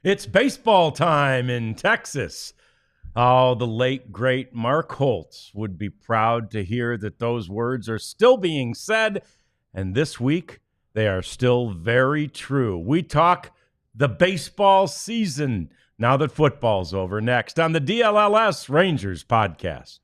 It's baseball time in Texas. Oh, the late, great Mark Holtz would be proud to hear that those words are still being said, and this week they are still very true. We talk the baseball season now that football's over, next on the DLLS Rangers podcast.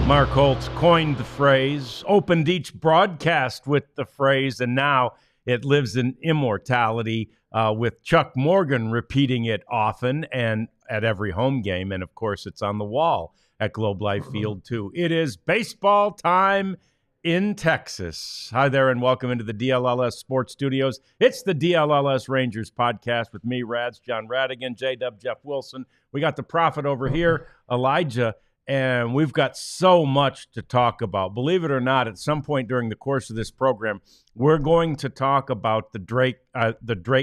Mark Holtz coined the phrase, opened each broadcast with the phrase, and now it lives in immortality with Chuck Morgan repeating it often and at every home game. And, of course, it's on the wall at Globe Life Field, too. It is baseball time in Texas. Hi there, and welcome into the DLLS Sports Studios. It's the DLLS Rangers podcast with me, Rads, John Radigan, J-Dub, Jeff Wilson. We got the prophet over here, Elijah. And we've got so much to talk about. Believe it or not, at some point during the course of this program, we're going to talk about the Drake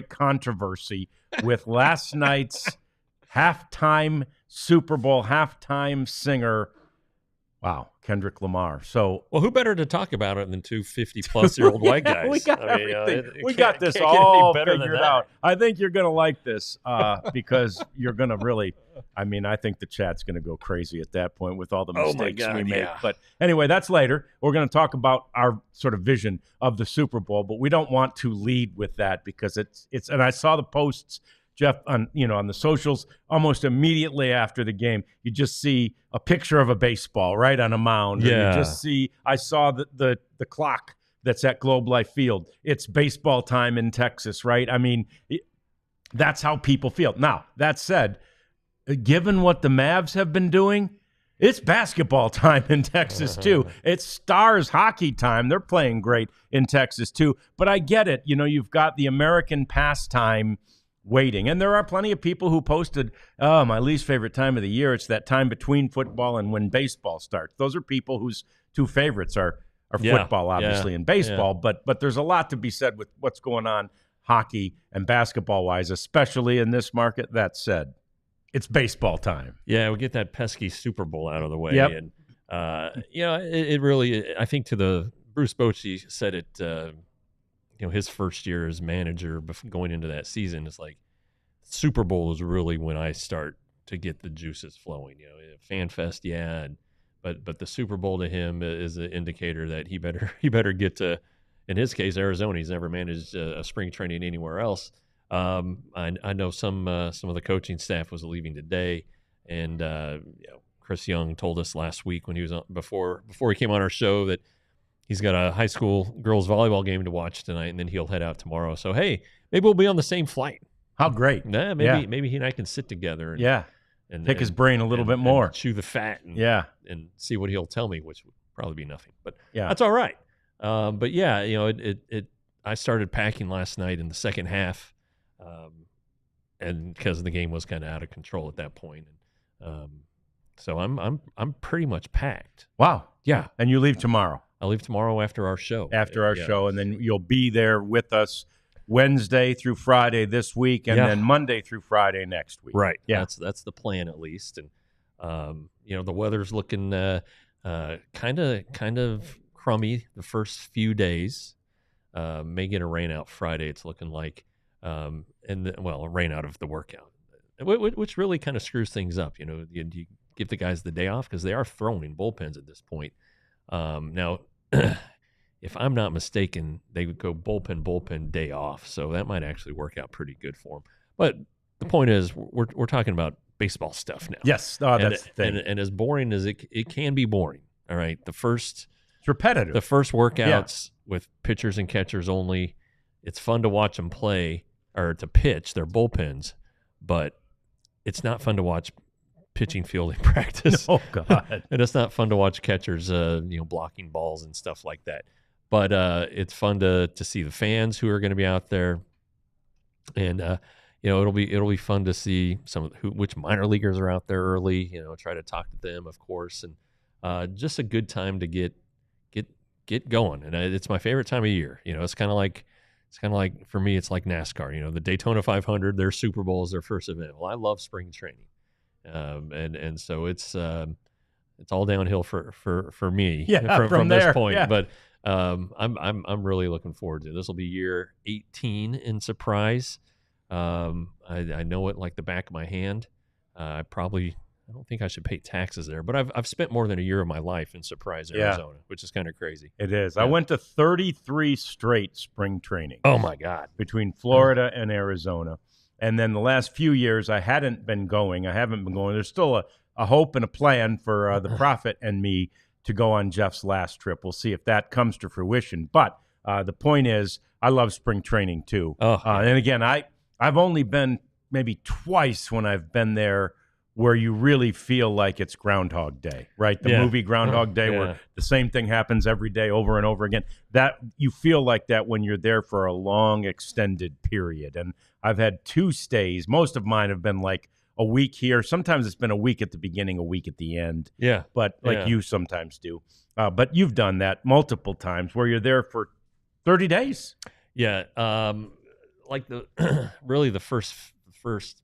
controversy with last night's halftime Super Bowl halftime singer. Wow, Kendrick Lamar. So, well, who better to talk about it than two 50-plus-year-old white guys? We got everything. We got this all figured out. I think you're going to like this because you're going to really – I mean, I think the chat's going to go crazy at that point with all the mistakes we make. Yeah. But anyway, that's later. We're going to talk about our sort of vision of the Super Bowl, but we don't want to lead with that because it's – and I saw the posts – Jeff, on the socials, almost immediately after the game, you just see a picture of a baseball right on a mound. Yeah. And you just see, I saw the clock that's at Globe Life Field. It's baseball time in Texas, right? I mean, that's how people feel. Now, that said, given what the Mavs have been doing, it's basketball time in Texas, too. It's Stars hockey time. They're playing great in Texas, too. But I get it. You know, you've got the American pastime waiting. And there are plenty of people who posted, oh, my least favorite time of the year. It's that time between football and when baseball starts. Those are people whose two favorites are football, obviously, and baseball. Yeah. But there's a lot to be said with what's going on hockey and basketball-wise, especially in this market. That said, it's baseball time. Yeah, we get that pesky Super Bowl out of the way. Yep. And, it really, I think Bruce Bochy said it, his first year as manager going into that season is like Super Bowl is really when I start to get the juices flowing. Fan fest, but the Super Bowl to him is an indicator that he better get to, in his case, Arizona. He's never managed a spring training anywhere else. I know some of the coaching staff was leaving today, and Chris Young told us last week when he was on, before he came on our show that he's got a high school girls volleyball game to watch tonight, and then he'll head out tomorrow. So, hey, maybe we'll be on the same flight. How great. Yeah, maybe he and I can sit together and pick his brain a little bit more. And chew the fat and see what he'll tell me, which would probably be nothing. But that's all right. I started packing last night in the second half, and because the game was kind of out of control at that point. So I'm pretty much packed. Wow. Yeah. And you leave tomorrow. I leave tomorrow after our show. Show, and then you'll be there with us Wednesday through Friday this week, and then Monday through Friday next week. Right. Yeah. That's the plan at least. And the weather's looking kind of crummy the first few days. May get a rain out Friday. It's looking like, a rain out of the workout, which really kind of screws things up. You give the guys the day off because they are thrown in bullpens at this point. Now, if I'm not mistaken, they would go bullpen day off, so that might actually work out pretty good for them. But the point is, we're talking about baseball stuff now. Yes, that's the thing. And as boring as it can be boring. All right, it's repetitive. The first workouts with pitchers and catchers only. It's fun to watch them play or to pitch their bullpens, but it's not fun to watch pitching fielding practice. Oh God. And it's not fun to watch catchers, blocking balls and stuff like that. But it's fun to see the fans who are going to be out there, and it'll be fun to see which minor leaguers are out there early. Try to talk to them, of course, and just a good time to get going. And it's my favorite time of year. It's kind of like for me, it's like NASCAR. The Daytona 500, their Super Bowl is their first event. Well, I love spring training, and so it's all downhill for me. From this point. Yeah. But I'm really looking forward to it. This will be year 18 in Surprise. I know it like the back of my hand. I don't think I should pay taxes there, but I've spent more than a year of my life in Surprise, Arizona, which is kind of crazy. It is. Yeah. I went to 33 straight spring training. Oh my God. Between Florida and Arizona. And then the last few years I haven't been going. There's still a hope and a plan for the Prophet and me to go on Jeff's last trip. We'll see if that comes to fruition. But the point is, I love spring training too. And again, I've only been maybe twice when I've been there where you really feel like it's Groundhog Day, right? The movie Groundhog Day, where the same thing happens every day over and over again. That you feel like that when you're there for a long, extended period. And I've had 2 stays. Most of mine have been like a week here. Sometimes it's been a week at the beginning, a week at the end. Yeah. But you sometimes do. But you've done that multiple times where you're there for 30 days. Yeah. Like really the first,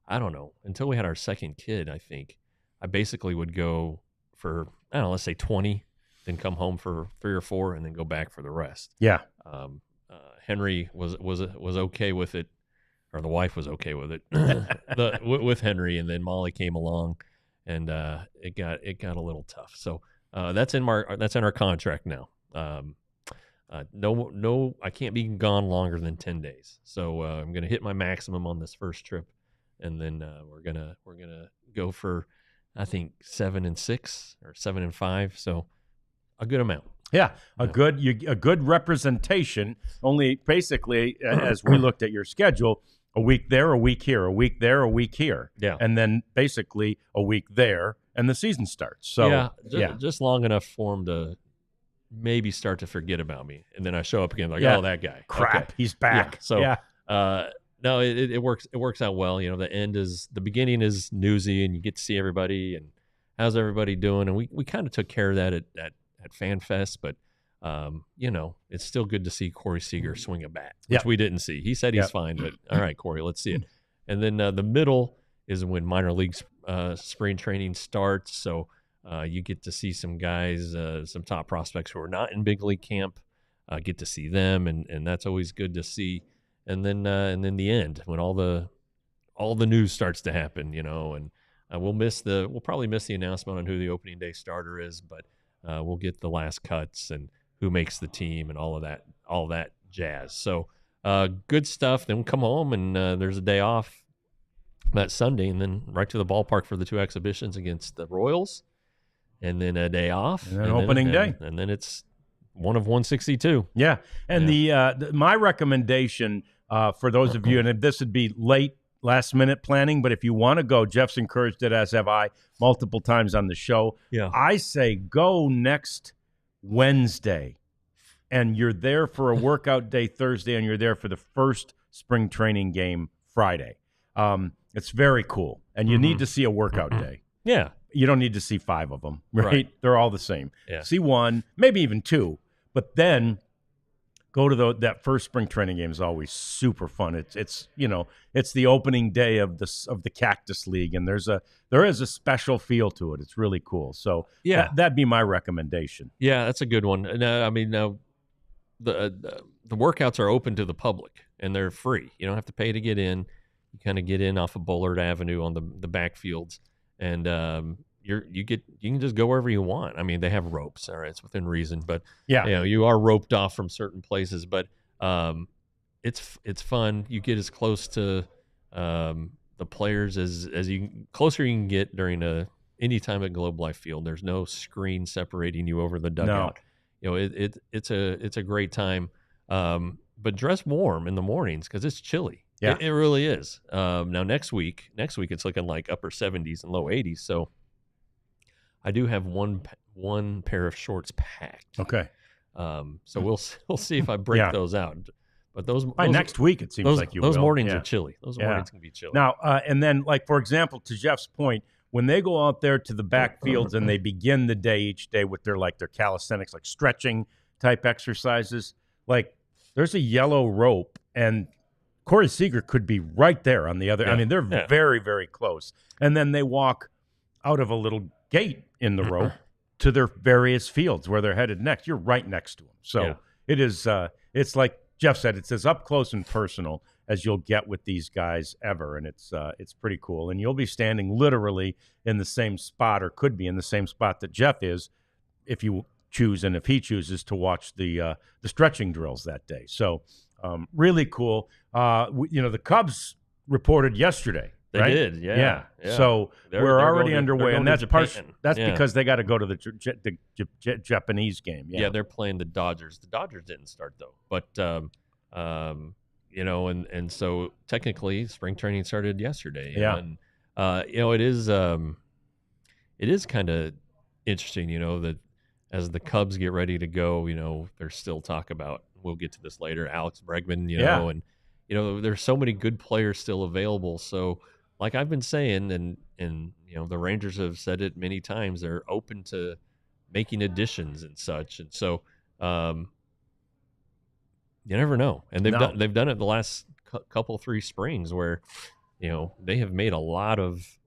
I don't know, until we had our second kid, I think I basically would go for, I don't know, let's say 20, then come home for 3 or 4 and then go back for the rest. Yeah. Henry was okay with it, or the wife was okay with it with Henry. And then Molly came along and it got a little tough. So that's in our contract now. No, I can't be gone longer than 10 days. So I'm going to hit my maximum on this first trip. And then we're gonna go for, I think 7 and 6 or 7 and 5, so a good amount. Yeah, a good representation. Only basically, as we looked at your schedule, a week there, a week here, a week there, a week here, and then basically a week there, and the season starts. So just long enough for them to maybe start to forget about me, and then I show up again like, oh, that guy, crap, he's back. Yeah. So no, it works out well. The beginning is newsy, and you get to see everybody and how's everybody doing. And we kind of took care of that at FanFest, but it's still good to see Corey Seager swing a bat, which we didn't see. He said he's fine, but all right, Corey, let's see it. And then the middle is when minor league spring training starts. So you get to see some guys, some top prospects who are not in big league camp, get to see them, and that's always good to see. And then the end, when all the news starts to happen, and we'll probably miss the announcement on who the opening day starter is, but we'll get the last cuts and who makes the team and all that jazz. So good stuff. Then we'll come home and there's a day off that Sunday, and then right to the ballpark for the 2 exhibitions against the Royals, and then a day off, and then opening day, and then it's one of 162. Yeah, and my recommendation. For those of you, and this would be last minute planning, but if you want to go, Jeff's encouraged it, as have I, multiple times on the show. Yeah. I say go next Wednesday, and you're there for a workout day Thursday, and you're there for the first spring training game Friday. It's very cool, and you need to see a workout day. Yeah. You don't need to see 5 of them, right? They're all the same. Yeah. See 1, maybe even 2, but then go to that first spring training game is always super fun. It's the opening day of the Cactus League, and there is a special feel to it. It's really cool. So that'd be my recommendation. Yeah, that's a good one. The workouts are open to the public and they're free. You don't have to pay to get in. You kind of get in off of Bullard Avenue on the backfields, and you can just go wherever you want. I mean, they have ropes, all right, it's within reason, but you are roped off from certain places, but it's fun. You get as close to the players as closer you can get during any time at Globe Life Field. There's no screen separating you over the dugout. No. It's a great time. But dress warm in the mornings because it's chilly. Yeah. It really is. Now next week it's looking like upper 70s and low 80s. So I do have one pair of shorts packed. Okay. So we'll see if I break those out. But those by next week, it seems like you those will. mornings are chilly. Those mornings can be chilly. Now, and then, like, for example, to Jeff's point, when they go out there to the backfields and they begin the day each day with their calisthenics, like stretching type exercises, like there's a yellow rope and Corey Seager could be right there on the other. I mean, they're very, very close. And then they walk out of a little gate in the rope to their various fields where they're headed next. You're right next to them. So it is, it's like Jeff said, it's as up close and personal as you'll get with these guys ever, and it's pretty cool. And you'll be standing literally in the same spot, or could be in the same spot that Jeff is, if you choose and if he chooses to watch the stretching drills that day. So really cool. The Cubs reported yesterday. They right? did, yeah. So we're already underway, and that's because they got to go to the Japanese game. Yeah, they're playing the Dodgers. The Dodgers didn't start though, but and so technically spring training started yesterday. And it is kind of interesting, that as the Cubs get ready to go, there's still talk about. We'll get to this later. Alex Bregman, and there's so many good players still available. So. Like I've been saying, and the Rangers have said it many times, they're open to making additions and such. And so you never know. And they've done it the last couple 3 springs where they have made a lot of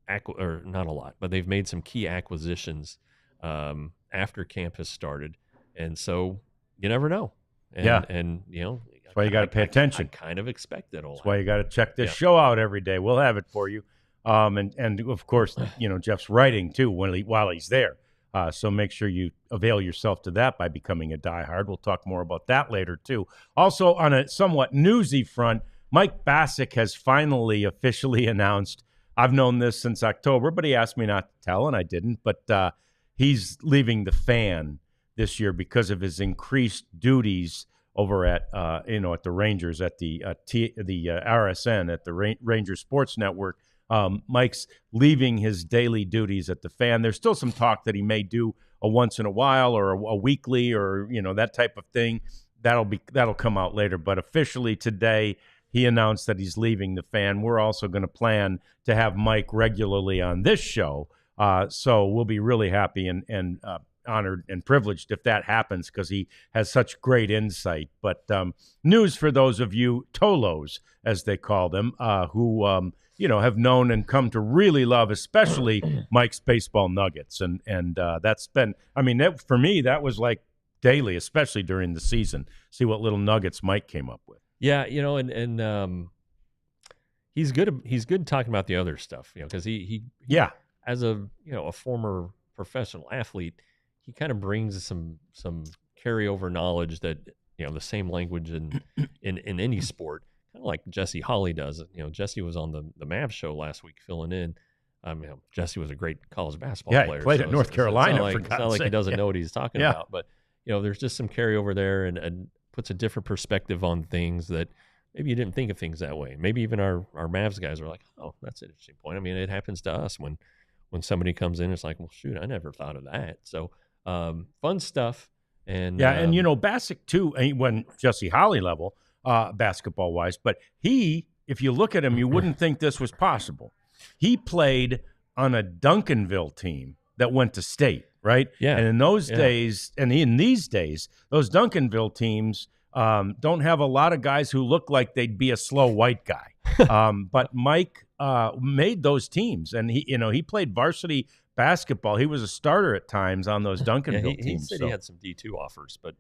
or not a lot, but they've made some key acquisitions after camp has started. And so you never know. And that's why you got to pay attention. I kind of expect it. That's why you got to check this show out every day. We'll have it for you. And of course, Jeff's writing too while he's there. So make sure you avail yourself to that by becoming a diehard. We'll talk more about that later too. Also, on a somewhat newsy front, Mike Bacsik has finally officially announced. I've known this since October, but he asked me not to tell, and I didn't. But he's leaving the Fan this year because of his increased duties over at at the Rangers, at the RSN, at the Rangers Sports Network. Mike's leaving his daily duties at the Fan. There's still some talk that he may do a once in a while or a weekly or that type of thing. That'll come out later. But officially today, he announced that he's leaving the Fan. We're also going to plan to have Mike regularly on this show. So we'll be really happy and honored and privileged if that happens because he has such great insight. But news for those of you Tolos, as they call them, who have known and come to really love, especially Mike's baseball nuggets, and that's been. I mean, for me, that was like daily, especially during the season. See what little nuggets Mike came up with. Yeah, and he's good. He's good talking about the other stuff, because he as a a former professional athlete. He kind of brings some carryover knowledge that the same language in any sport, kind of like Jesse Holley does. Jesse was on the Mavs show last week filling in. Jesse was a great college basketball player. He played at North Carolina. It's not like he doesn't know what he's talking about, but there's just some carryover there and puts a different perspective on things that maybe you didn't think of things that way. Maybe even our Mavs guys are like, oh, that's an interesting point. I mean, it happens to us when somebody comes in, it's like, well, shoot, I never thought of that. So. Fun stuff. And Bacsik too, when Jesse Holley level, basketball wise, but if you look at him, you wouldn't think this was possible. He played on a Duncanville team that went to state, right? Yeah. And in those days, and in these days, those Duncanville teams don't have a lot of guys who look like they'd be a slow white guy. But Mike made those teams, and he played varsity basketball. He was a starter at times on those Duncanville teams. He said he had some D2 offers, but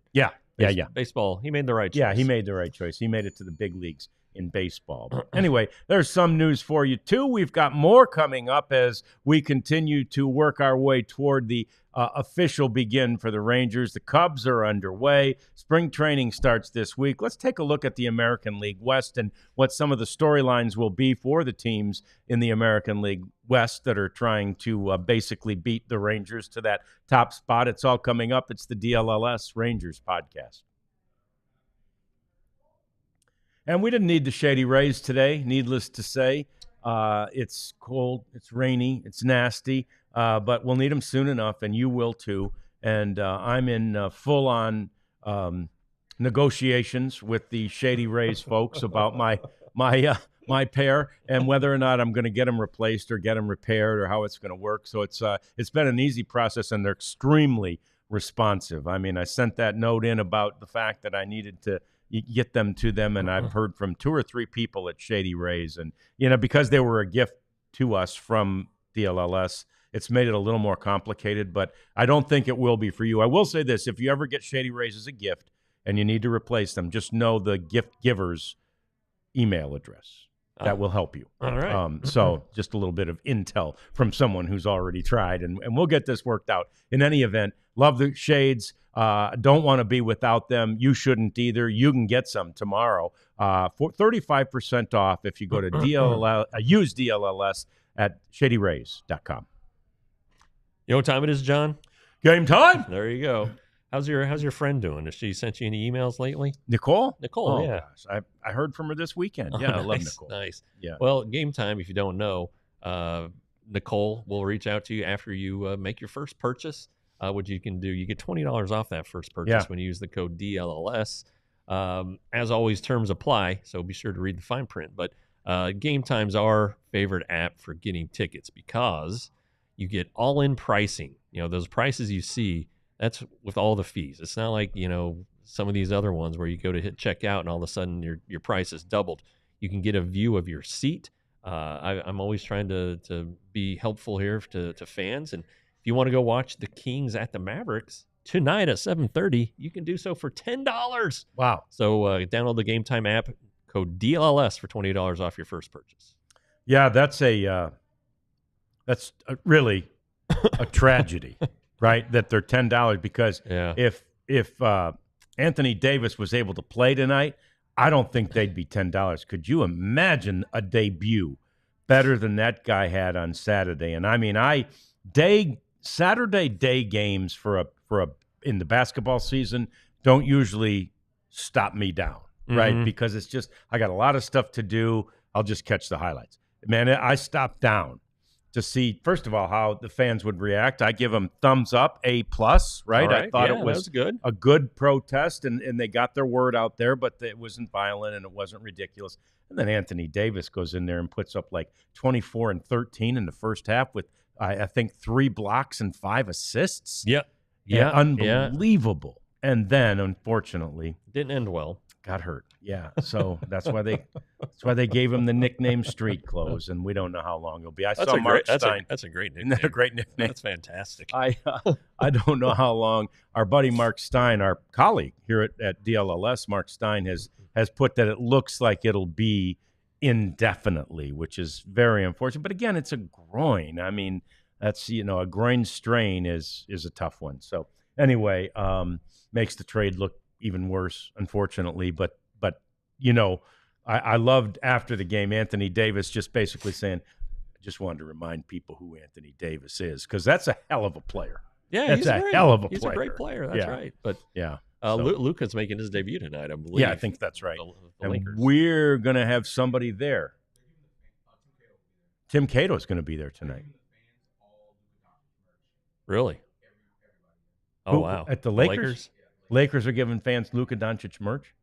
baseball, he made the right choice. Yeah, he made the right choice. He made it to the big leagues in baseball. But anyway, there's some news for you too. We've got more coming up as we continue to work our way toward the official begin for the Rangers. The Cubs are underway. Spring training starts this week. Let's take a look at the American League West and what some of the storylines will be for the teams in the American League West that are trying to basically beat the Rangers to that top spot. It's all coming up. It's the DLLS Rangers podcast. And we didn't need the Shady Rays today, needless to say. It's cold, it's rainy, it's nasty, but we'll need them soon enough, and you will too. And I'm in full-on negotiations with the Shady Rays folks about my pair and whether or not I'm going to get them replaced or get them repaired or how it's going to work. So it's been an easy process, and they're extremely responsive. I mean, I sent that note in about the fact that I needed to get them to them, and I've heard from 2 or 3 people at Shady Rays, and because they were a gift to us from DLLS, it's made it a little more complicated, but I don't think it will be for you. I will say this: if you ever get Shady Rays as a gift and you need to replace them, just know the gift giver's email address. That will help you. All right. So just a little bit of intel from someone who's already tried, and we'll get this worked out. In any event, love the shades. Don't want to be without them. You shouldn't either. You can get some tomorrow for 35% off if you go to use DLLS at shadyrays.com. You know what time it is, John? Game time. There you go. How's your friend doing? Has she sent you any emails lately? Nicole? Nicole, yeah. Gosh. I heard from her this weekend. Oh, Yeah, nice, I love Nicole. Nice. Yeah. Well, game time, if you don't know, Nicole will reach out to you after you make your first purchase. What you can do, you get $20 off that first purchase when you use the code DLLS. As always, terms apply, so be sure to read the fine print. But Game Time's our favorite app for getting tickets because you get all-in pricing. Those prices you see, that's with all the fees. It's not like, some of these other ones where you go to hit checkout and all of a sudden your price is doubled. You can get a view of your seat. I'm always trying to be helpful here to fans. And if you want to go watch the Kings at the Mavericks tonight at 7:30, you can do so for $10. Wow. So download the Game Time app, code DLLS for $20 off your first purchase. Yeah, that's really a tragedy. Right, that they're $10 because if Anthony Davis was able to play tonight, I don't think they'd be $10. Could you imagine a debut better than that guy had on Saturday? And I mean, Saturday day games for a in the basketball season don't usually stop me down, right? Because it's just I got a lot of stuff to do. I'll just catch the highlights. Man, I stopped down to see, first of all, how the fans would react. I give them thumbs up, A+, right? I thought it was good. A good protest, and they got their word out there, but it wasn't violent and it wasn't ridiculous. And then Anthony Davis goes in there and puts up like 24 and 13 in the first half with, I think, 3 blocks and 5 assists. Yeah. Unbelievable. And then, unfortunately, didn't end well. Got hurt. Yeah. So that's why they gave him the nickname Street Clothes, and we don't know how long it'll be. I saw Mark Stein. That's a great nickname. Isn't that a great nickname? That's fantastic. I don't know how long. Our buddy Mark Stein, our colleague here at DLLS, Mark Stein has put that it looks like it'll be indefinitely, which is very unfortunate. But again, it's a groin. I mean, that's a groin strain is a tough one. So anyway, makes the trade look even worse, unfortunately. But I loved after the game Anthony Davis just basically saying, I just wanted to remind people who Anthony Davis is, because that's a hell of a player. Yeah, that's hell of a player. He's a great player. That's right. But yeah, Luka's making his debut tonight, I believe. Yeah, I think that's right. The Lakers. We're gonna have somebody there. Tim Cato's going to be there tonight. Really? Oh, wow. At the Lakers? Lakers are giving fans Luka Doncic merch?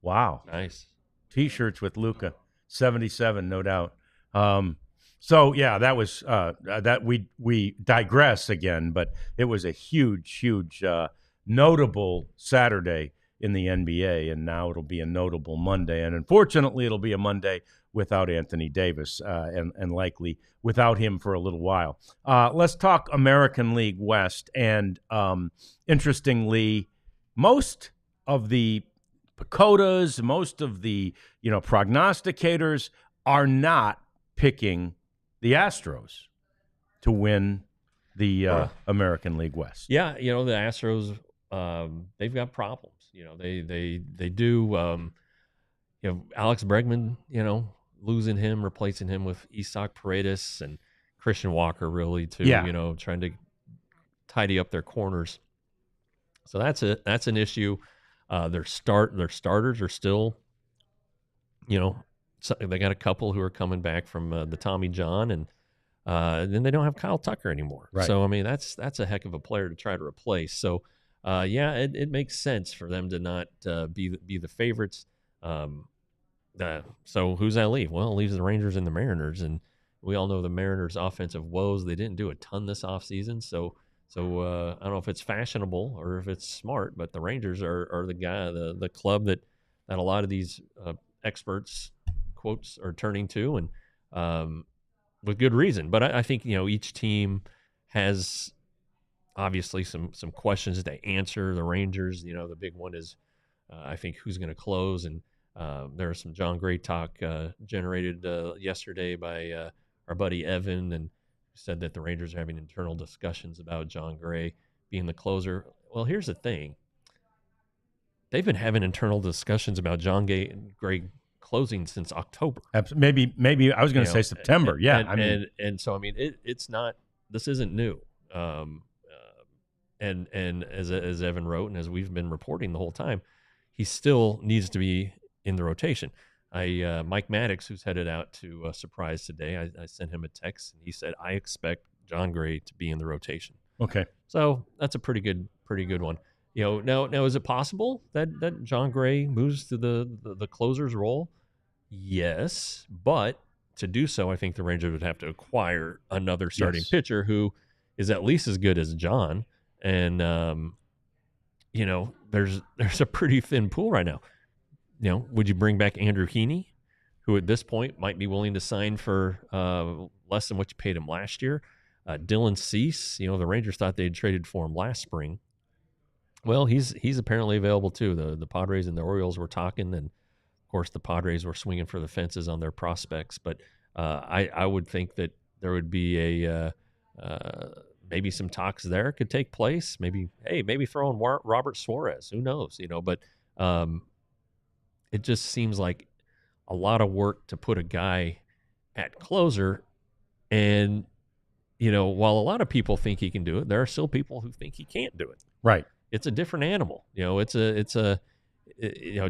Wow. Nice. T-shirts with Luka. 77, no doubt. So, yeah, that was that we digress again, but it was a huge, notable Saturday in the NBA, and now it'll be a notable Monday. And unfortunately, it'll be a Monday without Anthony Davis and likely without him for a little while. Let's talk American League West. And interestingly, most of the Pacotas, most of the prognosticators are not picking the Astros to win the American League West. Yeah, the Astros, they've got problems. They do. Alex Bregman, losing him, replacing him with Isak Paredes and Christian Walker, really, too. Yeah. Trying to tidy up their corners. So that's an issue. Their starters are still So they got a couple who are coming back from the Tommy John, and then they don't have Kyle Tucker anymore. Right. So I mean, that's a heck of a player to try to replace. So it makes sense for them to not be the favorites. So who's that leave? Well, it leaves the Rangers and the Mariners, and we all know the Mariners' offensive woes. They didn't do a ton this offseason, so I don't know if it's fashionable or if it's smart, but the Rangers are the club that a lot of these experts quotes are turning to, and with good reason. But I think each team has obviously some questions to answer. The Rangers, the big one is I think who's going to close, and there was some John Gray talk generated yesterday by our buddy Evan, and said that the Rangers are having internal discussions about John Gray being the closer. Well, here's the thing. They've been having internal discussions about John Gray closing since October. Maybe I was going to say September. And so I mean, it's not. This isn't new. And as Evan wrote, and as we've been reporting the whole time, he still needs to be in the rotation. Mike Maddox, who's headed out to Surprise today, I sent him a text, and he said, I expect John Gray to be in the rotation. Okay. So that's a pretty good one. Now is it possible that John Gray moves to the closer's role? Yes, but to do so, I think the Rangers would have to acquire another starting pitcher who is at least as good as John. And there's a pretty thin pool right now. Would you bring back Andrew Heaney, who at this point might be willing to sign for less than what you paid him last year? Dylan Cease, the Rangers thought they had traded for him last spring. Well, he's apparently available too. The Padres and the Orioles were talking, and of course the Padres were swinging for the fences on their prospects. But I would think that there would be maybe some talks there could take place. Maybe throw in Robert Suarez. Who knows? But it just seems like a lot of work to put a guy at closer. And, while a lot of people think he can do it, there are still people who think he can't do it. Right. It's a different animal.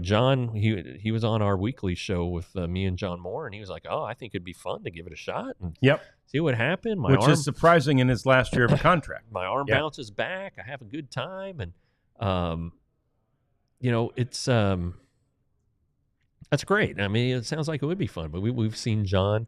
John, he was on our weekly show with me and John Moore, and he was like, oh, I think it'd be fun to give it a shot and see what happened. Which is surprising in his last year of a contract. My arm bounces back. I have a good time. And, it's that's great. I mean, it sounds like it would be fun, but we've seen John,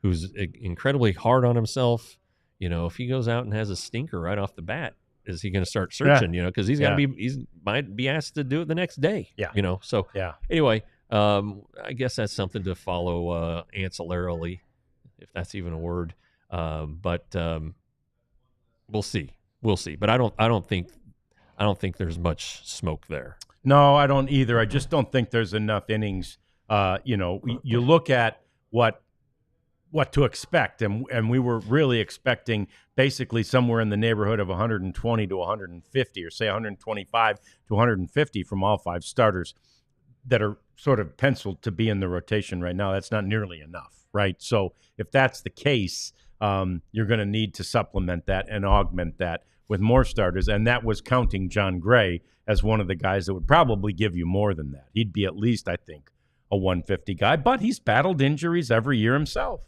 who's incredibly hard on himself. If he goes out and has a stinker right off the bat, is he going to start searching? Because he's got to be, might be asked to do it the next day. Yeah. So anyway, I guess that's something to follow ancillarily, if that's even a word. But we'll see. But I don't think there's much smoke there. No, I don't either. I just don't think there's enough innings. You look at what to expect, and we were really expecting basically somewhere in the neighborhood of 120 to 150, or say 125 to 150 from all five starters that are sort of penciled to be in the rotation right now. That's not nearly enough, right? So if that's the case, you're going to need to supplement that and augment that with more starters, and that was counting John Gray as one of the guys that would probably give you more than that. He'd be at least, I think, a 150 guy, but he's battled injuries every year himself.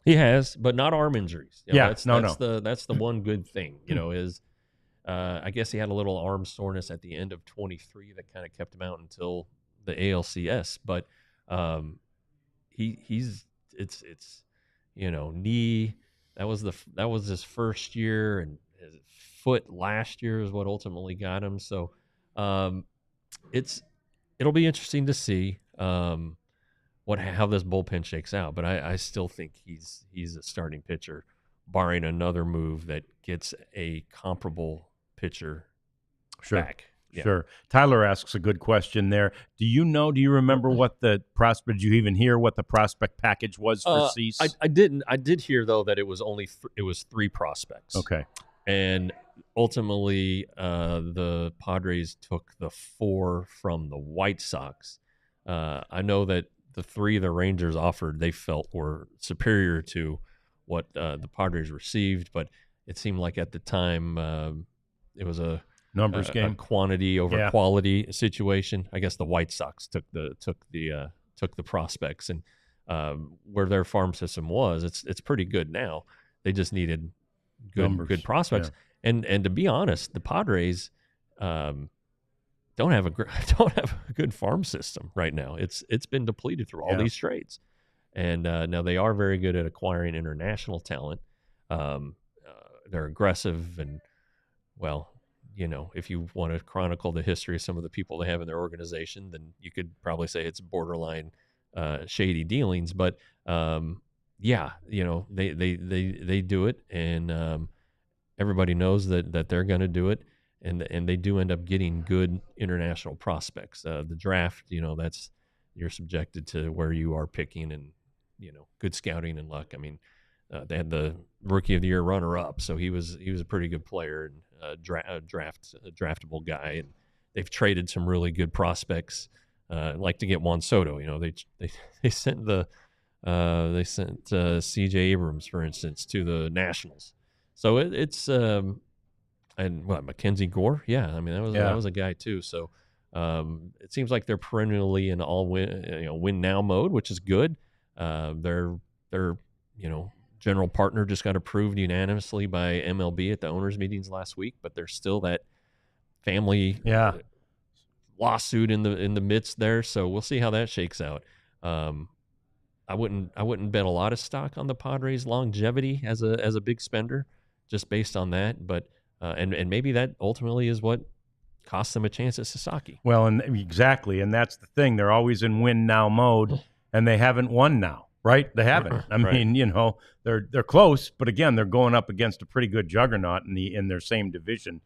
He has, but not arm injuries. That's the one good thing, is I guess he had a little arm soreness at the end of 23 that kind of kept him out until the ALCS. But he's knee. That was his first year, and his foot last year is what ultimately got him. So it'll be interesting to see how this bullpen shakes out. But I still think he's a starting pitcher, barring another move that gets a comparable pitcher back. Yeah. Sure. Tyler asks a good question there. Do you remember what the prospect? Did you even hear what the prospect package was for Cease? I didn't. I did hear though that it was only it was 3 prospects. Okay. And ultimately, the Padres took the 4 from the White Sox. I know that the 3 the Rangers offered, they felt were superior to what the Padres received, but it seemed like at the time it was a numbers game, a quantity over quality situation. I guess the White Sox took the took the prospects, and where their farm system was, it's pretty good now. They just needed good prospects. Yeah. And to be honest, the Padres don't have a good farm system right now. It's been depleted through all these trades, and now they are very good at acquiring international talent. They're aggressive, and well, if you want to chronicle the history of some of the people they have in their organization, then you could probably say it's borderline shady dealings. But they do it, and everybody knows that they're going to do it, and they do end up getting good international prospects. The draft, that's, you're subjected to where you are picking, and good scouting and luck. I mean, they had the Rookie of the Year runner-up, so he was a pretty good player and a draftable guy. And they've traded some really good prospects. Like to get Juan Soto. They sent C.J. Abrams, for instance, to the Nationals. So it's and Mackenzie Gore, yeah. I mean, that was a guy too. So it seems like they're perennially in all win now mode, which is good. Their general partner just got approved unanimously by MLB at the owners' meetings last week, but there's still that family lawsuit in the midst there. So we'll see how that shakes out. I wouldn't bet a lot of stock on the Padres' longevity as a big spender, just based on that. But and maybe that ultimately is what costs them a chance at Sasaki. Well, and exactly, and that's the thing. They're always in win now mode, and they haven't won now. Right? They haven't. I mean, they're close, but again, they're going up against a pretty good juggernaut in their same division.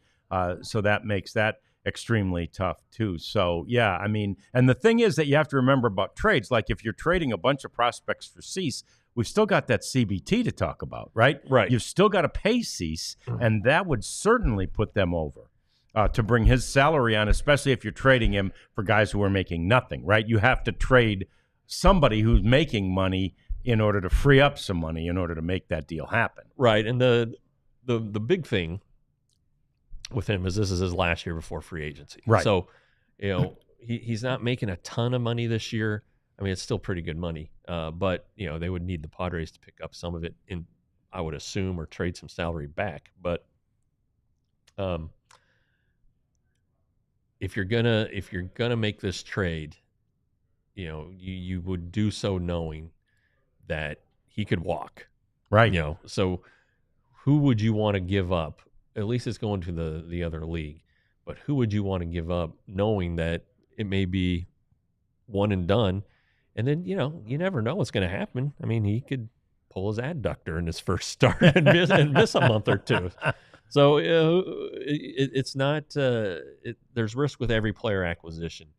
So that makes that extremely tough too. So yeah, I mean, and the thing is that you have to remember about trades. Like if you're trading a bunch of prospects for Cease, we've still got that CBT to talk about, right? Right. You've still got to pay Cease, and that would certainly put them over. To bring his salary on, especially if you're trading him for guys who are making nothing, right? You have to trade somebody who's making money in order to free up some money in order to make that deal happen. Right. And the big thing with him is this is his last year before free agency. Right. So, he's not making a ton of money this year. I mean, it's still pretty good money. But, they would need the Padres to pick up some of it I would assume, or trade some salary back. But if you're gonna make this trade, you would do so knowing that he could walk. Right. So who would you want to give up? At least it's going to the other league. But who would you want to give up knowing that it may be one and done? And then, you never know what's going to happen. I mean, he could pull his adductor in his first start and miss a month or two. So it's not there's risk with every player acquisition.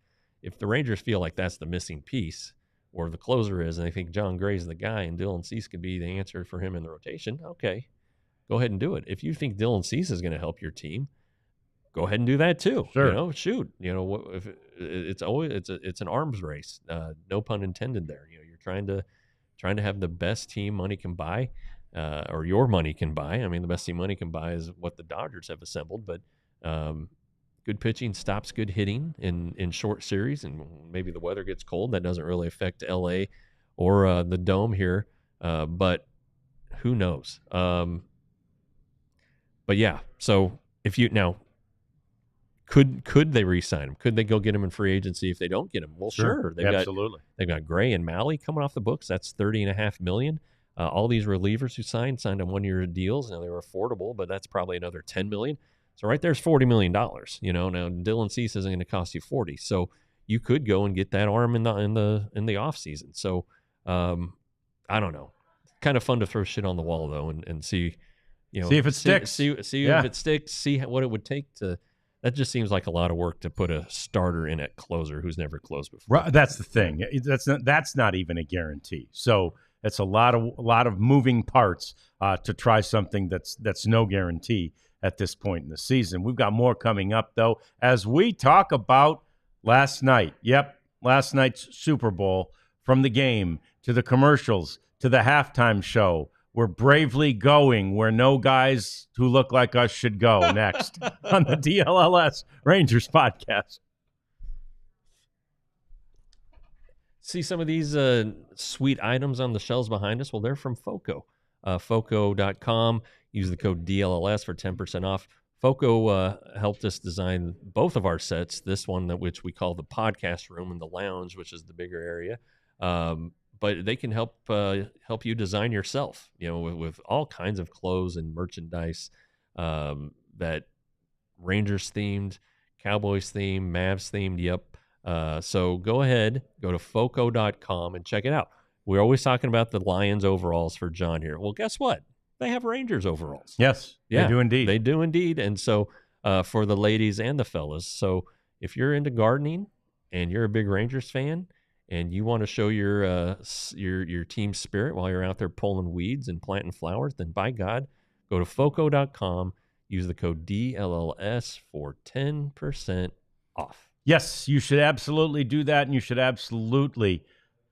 If the Rangers feel like that's the missing piece, or the closer is, and they think John Gray's the guy and Dylan Cease could be the answer for him in the rotation, okay, go ahead and do it. If you think Dylan Cease is going to help your team, go ahead and do that too. Sure. Shoot. If it's an arms race. No pun intended there. You're trying to have the best team money can buy, or your money can buy. I mean, the best team money can buy is what the Dodgers have assembled, but good pitching stops good hitting in short series, and maybe the weather gets cold. That doesn't really affect LA or the Dome here, but who knows? But yeah, so if you now could they re-sign him? Could they go get him in free agency if they don't get him? Well, sure. Absolutely. They've got Gray and Malley coming off the books. That's $30.5 million. All these relievers who signed on 1-year deals. Now they were affordable, but that's probably another $10 million. So right there's $40 million. Now Dylan Cease isn't going to cost you 40. So you could go and get that arm in the off season. So I don't know. Kind of fun to throw shit on the wall though, and see, see if it sticks. See if it sticks. See what it would take to. That just seems like a lot of work to put a starter in at closer who's never closed before. Right, that's the thing. That's not even a guarantee. So it's a lot of moving parts to try something that's no guarantee at this point in the season. We've got more coming up though as we talk about last night. Yep, last night's Super Bowl, from the game to the commercials to the halftime show. We're bravely going where no guys who look like us should go next on the DLLS Rangers podcast. See some of these sweet items on the shelves behind us? Well, they're from FOCO. FOCO.com. Use the code DLLS for 10% off. FOCO helped us design both of our sets, this one which we call the podcast room and the lounge, which is the bigger area. But they can help you design yourself, with all kinds of clothes and merchandise that Rangers themed, Cowboys themed, Mavs themed. Yep. So go ahead, go to foco.com and check it out. We're always talking about the Lions overalls for John here. Well, guess what? They have Rangers overalls. Yes, yeah, they do indeed. They do indeed. And so for the ladies and the fellas. So if you're into gardening and you're a big Rangers fan and you want to show your team spirit while you're out there pulling weeds and planting flowers, then by God, go to foco.com, use the code DLLS for 10% off. Yes, you should absolutely do that, and you should absolutely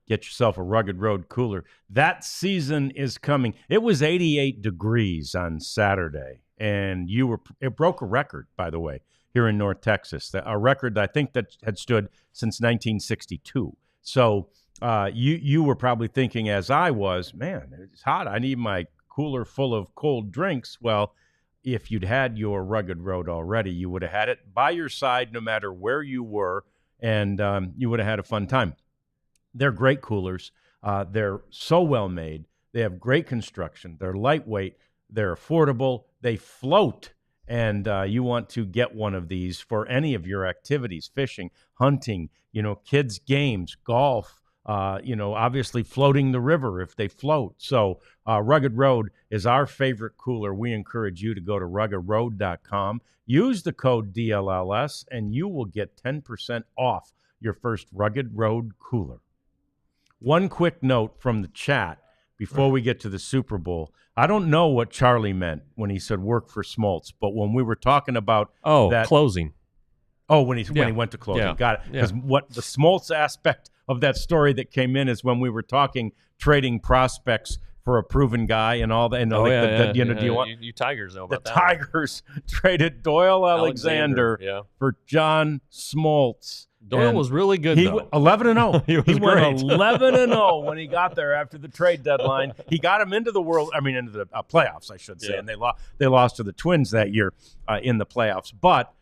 get yourself a Rugged Road cooler. That season is coming. It was 88 degrees on Saturday, and it broke a record, by the way, here in North Texas. A record I think that had stood since 1962. So you were probably thinking, as I was, man, it's hot. I need my cooler full of cold drinks. Well, if you'd had your Rugged Road already, you would have had it by your side no matter where you were, and you would have had a fun time. They're great coolers. They're so well made. They have great construction. They're lightweight. They're affordable. They float. And you want to get one of these for any of your activities, fishing, hunting, kids' games, golf, obviously floating the river if they float. So Rugged Road is our favorite cooler. We encourage you to go to ruggedroad.com, use the code DLLS, and you will get 10% off your first Rugged Road cooler. One quick note from the chat before we get to the Super Bowl. I don't know what Charlie meant when he said work for Smoltz, but when we were talking about closing. Oh, when he went to closing. Got it. Because what the Smoltz aspect of that story that came in is when we were talking trading prospects for a proven guy and all that. And do you want you Tigers know about the that? Tigers traded Doyle Alexander for John Smoltz. Doyle was really good, though. 11-0. He went great. 11-0 when he got there after the trade deadline. He got him into the playoffs, I should say, and they lost to the Twins that year in the playoffs. But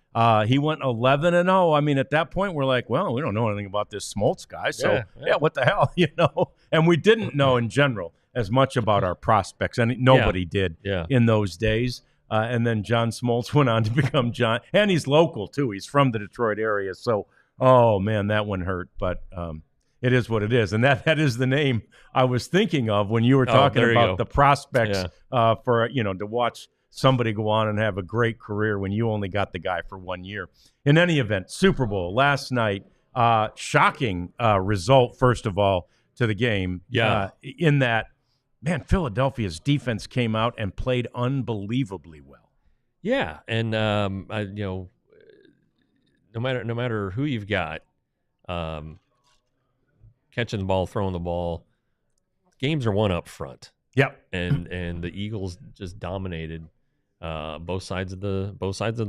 he went 11-0. I mean, at that point, we're like, well, we don't know anything about this Smoltz guy, so what the hell, And we didn't know in general as much about our prospects, and nobody did in those days. And then John Smoltz went on to become John, and he's local too. He's from the Detroit area, so. Oh, man, that one hurt, but it is what it is. And that is the name I was thinking of when you were talking about the prospects for, to watch somebody go on and have a great career when you only got the guy for 1 year. In any event, Super Bowl last night, shocking result, first of all, to the game. In that, man, Philadelphia's defense came out and played unbelievably well. Yeah, and, no matter who you've got, catching the ball, throwing the ball, games are won up front. Yep. And the Eagles just dominated both sides of the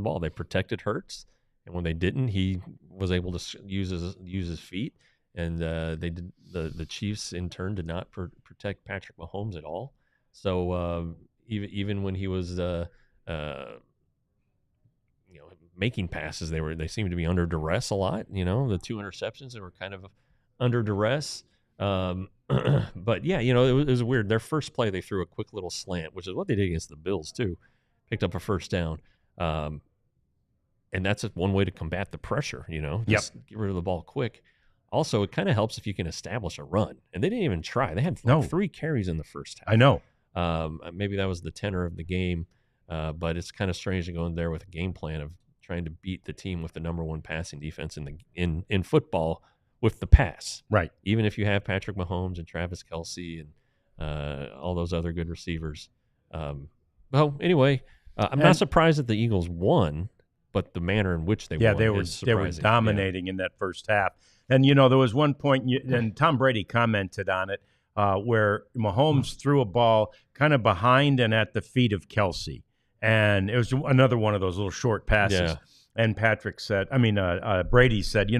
ball. They protected Hurts, and when they didn't, he was able to use his feet. And the Chiefs in turn did not protect Patrick Mahomes at all. So even when he was making passes, they seemed to be under duress a lot. The 2 interceptions, they were kind of under duress. But it was weird. Their first play, they threw a quick little slant, which is what they did against the Bills too. Picked up a first down, and that's one way to combat the pressure. Just get rid of the ball quick. Also, it kind of helps if you can establish a run, and they didn't even try. They had 3 carries in the first half. I know. Maybe that was the tenor of the game, but it's kind of strange to go in there with a game plan of trying to beat the team with the number 1 passing defense in football with the pass. Right. Even if you have Patrick Mahomes and Travis Kelce and all those other good receivers. Anyway, I'm not surprised that the Eagles won, but the manner in which they won is surprising. They were dominating in that first half. And, there was one point, and Tom Brady commented on it, where Mahomes threw a ball kind of behind and at the feet of Kelce. And it was another one of those little short passes. And Patrick said, Brady said,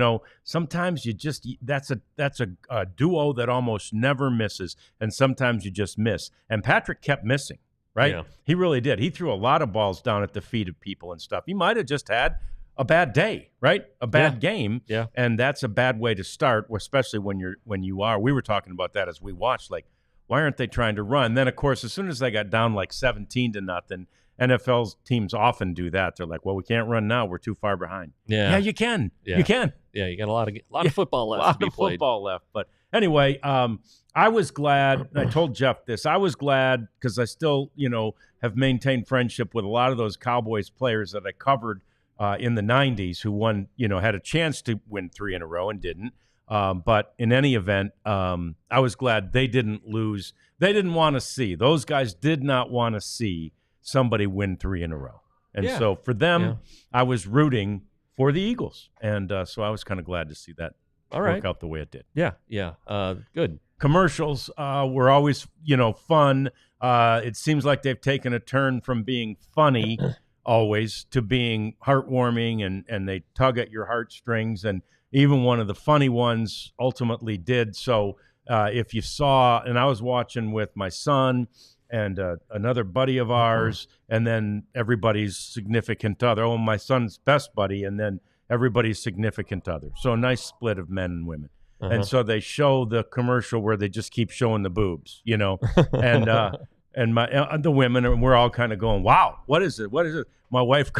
sometimes you just that's a duo that almost never misses, and sometimes you just miss. And Patrick kept missing, right? Yeah. He really did. He threw a lot of balls down at the feet of people and stuff. He might have just had a bad day, right? A bad game, and that's a bad way to start, especially when you are. We were talking about that as we watched, like, why aren't they trying to run? Then, of course, as soon as they got down like 17-0. NFL's teams often do that. They're like, well, we can't run now. We're too far behind. Yeah, you can. Yeah. You can. Yeah, you got a lot of football left to be played. Football left. But anyway, I was glad. I told Jeff this. I was glad because I still, have maintained friendship with a lot of those Cowboys players that I covered in the 90s who won, had a chance to win 3 in a row and didn't. But in any event, I was glad they didn't lose. They didn't want to see. Those guys did not want to see somebody win 3 in a row. And so for them, I was rooting for the Eagles. And so I was kind of glad to see that work out the way it did. Yeah. Good. Commercials were always, fun. It seems like they've taken a turn from being funny always to being heartwarming, and they tug at your heartstrings. And even one of the funny ones ultimately did. So if you saw, and I was watching with my son and another buddy of ours, and then everybody's significant other. Oh, my son's best buddy, and then everybody's significant other. So a nice split of men and women. And so they show the commercial where they just keep showing the boobs, and the women, and we're all kind of going, wow, what is it? What is it? My wife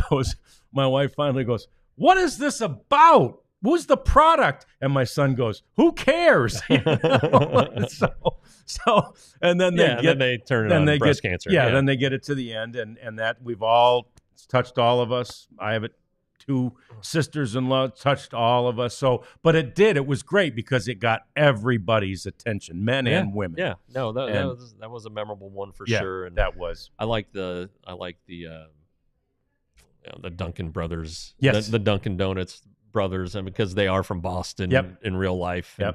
finally goes, what is this about? Who's the product? And my son goes, who cares? So and then they turn it on breast cancer. Then they get it to the end, and that we've all touched all of us. I have it. 2 sisters-in-law touched all of us. So, but it was great because it got everybody's attention, men and women. Yeah, no, that was a memorable one for sure. And that was. I like the Duncan brothers. Yes, the Dunkin' Donuts brothers, and because they are from Boston in real life. And,